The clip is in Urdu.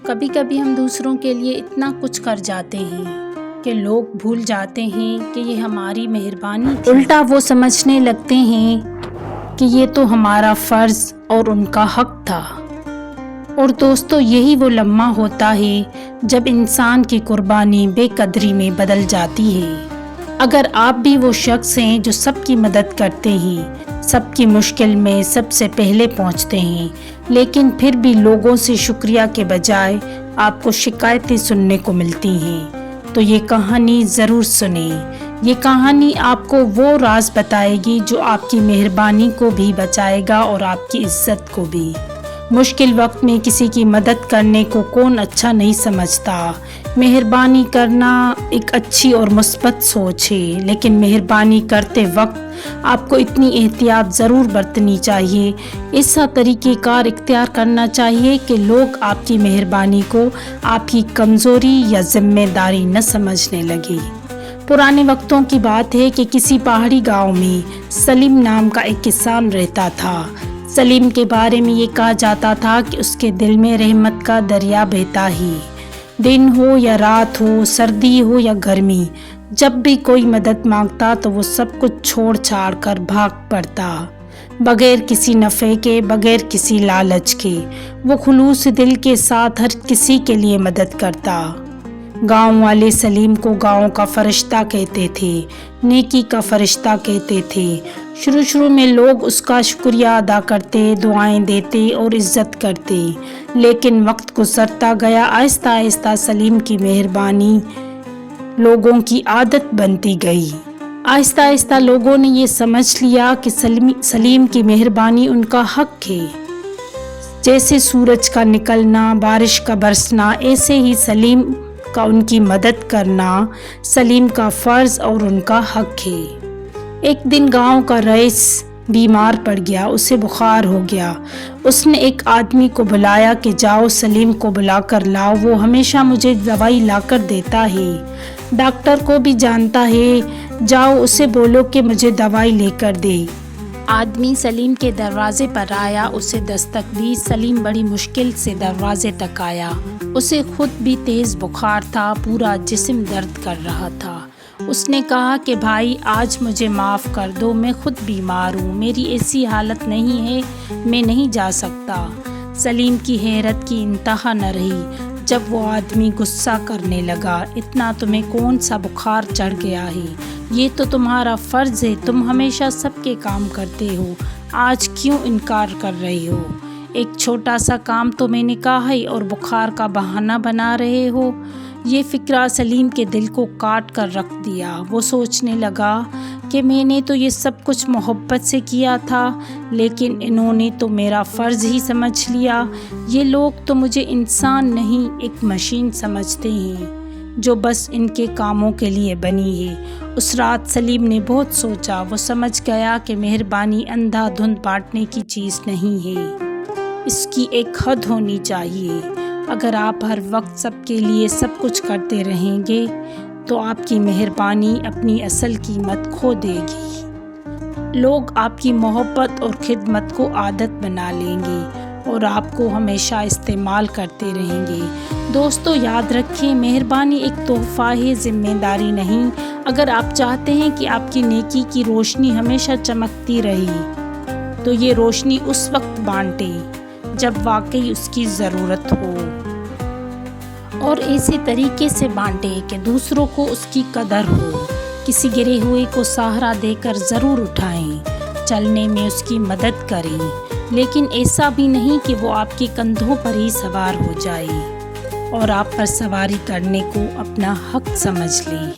کبھی کبھی ہم دوسروں کے لیے اتنا کچھ کر جاتے ہیں کہ لوگ بھول جاتے ہیں کہ یہ ہماری مہربانی تھی۔ الٹا وہ سمجھنے لگتے ہیں کہ یہ تو ہمارا فرض اور ان کا حق تھا۔ اور دوستو، یہی وہ لمحہ ہوتا ہے جب انسان کی قربانی بے قدری میں بدل جاتی ہے۔ اگر آپ بھی وہ شخص ہیں جو سب کی مدد کرتے ہیں، سب کی مشکل میں سب سے پہلے پہنچتے ہیں، لیکن پھر بھی لوگوں سے شکریہ کے بجائے آپ کو شکایتیں سننے کو ملتی ہیں، تو یہ کہانی ضرور سنیں۔ یہ کہانی آپ کو وہ راز بتائے گی جو آپ کی مہربانی کو بھی بچائے گا اور آپ کی عزت کو بھی۔ مشکل وقت میں کسی کی مدد کرنے کو کون اچھا نہیں سمجھتا؟ مہربانی کرنا ایک اچھی اور مثبت سوچ ہے، لیکن مہربانی کرتے وقت آپ کو اتنی احتیاط ضرور برتنی چاہیے، ایسا طریقہ کار اختیار کرنا چاہیے کہ لوگ آپ کی مہربانی کو آپ کی کمزوری یا ذمہ داری نہ سمجھنے لگے۔ پرانے وقتوں کی بات ہے کہ کسی پہاڑی گاؤں میں سلیم نام کا ایک کسان رہتا تھا۔ سلیم کے بارے میں یہ کہا جاتا تھا کہ اس کے دل میں رحمت کا دریا بہتا ہے۔ دن ہو یا رات ہو، سردی ہو یا گرمی، جب بھی کوئی مدد مانگتا تو وہ سب کچھ چھوڑ چھاڑ کر بھاگ پڑتا، بغیر کسی نفع کے، بغیر کسی لالچ کے۔ وہ خلوص دل کے ساتھ ہر کسی کے لیے مدد کرتا۔ گاؤں والے سلیم کو گاؤں کا فرشتہ کہتے تھے، نیکی کا فرشتہ کہتے تھے۔ شروع میں لوگ اس کا شکریہ ادا کرتے، دعائیں دیتے اور عزت کرتے، لیکن وقت گزرتا گیا، آہستہ آہستہ سلیم کی مہربانی لوگوں کی عادت بنتی گئی۔ آہستہ آہستہ لوگوں نے یہ سمجھ لیا کہ سلیم کی مہربانی ان کا حق ہے۔ جیسے سورج کا نکلنا، بارش کا برسنا، ایسے ہی سلیم کا ان کی مدد کرنا سلیم کا فرض اور ان کا حق ہے۔ ایک دن گاؤں کا رئیس بیمار پڑ گیا، اسے بخار ہو گیا۔ اس نے ایک آدمی کو بلایا کہ جاؤ سلیم کو بلا کر لاؤ، وہ ہمیشہ مجھے دوائی لا کر دیتا ہے، ڈاکٹر کو بھی جانتا ہے، جاؤ اسے بولو کہ مجھے دوائی لے کر دے۔ آدمی سلیم کے دروازے پر آیا، اسے دستک دی۔ سلیم بڑی مشکل سے دروازے تک آیا، اسے خود بھی تیز بخار تھا، پورا جسم درد کر رہا تھا۔ اس نے کہا کہ بھائی آج مجھے معاف کر دو، میں خود بیمار ہوں، میری ایسی حالت نہیں ہے، میں نہیں جا سکتا۔ سلیم کی حیرت کی انتہا نہ رہی جب وہ آدمی غصہ کرنے لگا، اتنا تمہیں کون سا بخار چڑھ گیا ہے؟ یہ تو تمہارا فرض ہے، تم ہمیشہ سب کے کام کرتے ہو، آج کیوں انکار کر رہے ہو؟ ایک چھوٹا سا کام تو میں نے کہا ہے اور بخار کا بہانہ بنا رہے ہو۔ یہ فکرہ سلیم کے دل کو کاٹ کر رکھ دیا۔ وہ سوچنے لگا کہ میں نے تو یہ سب کچھ محبت سے کیا تھا، لیکن انہوں نے تو میرا فرض ہی سمجھ لیا۔ یہ لوگ تو مجھے انسان نہیں، ایک مشین سمجھتے ہیں جو بس ان کے کاموں کے لیے بنی ہے۔ اس رات سلیم نے بہت سوچا، وہ سمجھ گیا کہ مہربانی اندھا دھند بانٹنے کی چیز نہیں ہے، اس کی ایک حد ہونی چاہیے۔ اگر آپ ہر وقت سب کے لیے سب کچھ کرتے رہیں گے تو آپ کی مہربانی اپنی اصل قیمت کھو دے گی۔ لوگ آپ کی محبت اور خدمت کو عادت بنا لیں گے اور آپ کو ہمیشہ استعمال کرتے رہیں گے۔ دوستو یاد رکھیں، مہربانی ایک تحفہ ہے، ذمہ داری نہیں۔ اگر آپ چاہتے ہیں کہ آپ کی نیکی کی روشنی ہمیشہ چمکتی رہے تو یہ روشنی اس وقت بانٹیں جب واقعی اس کی ضرورت ہو، اور ایسے طریقے سے بانٹیں کہ دوسروں کو اس کی قدر ہو۔ کسی گرے ہوئے کو سہارا دے کر ضرور اٹھائیں، چلنے میں اس کی مدد کریں، لیکن ایسا بھی نہیں کہ وہ آپ کے کندھوں پر ہی سوار ہو جائے اور آپ پر سواری کرنے کو اپنا حق سمجھ لیں۔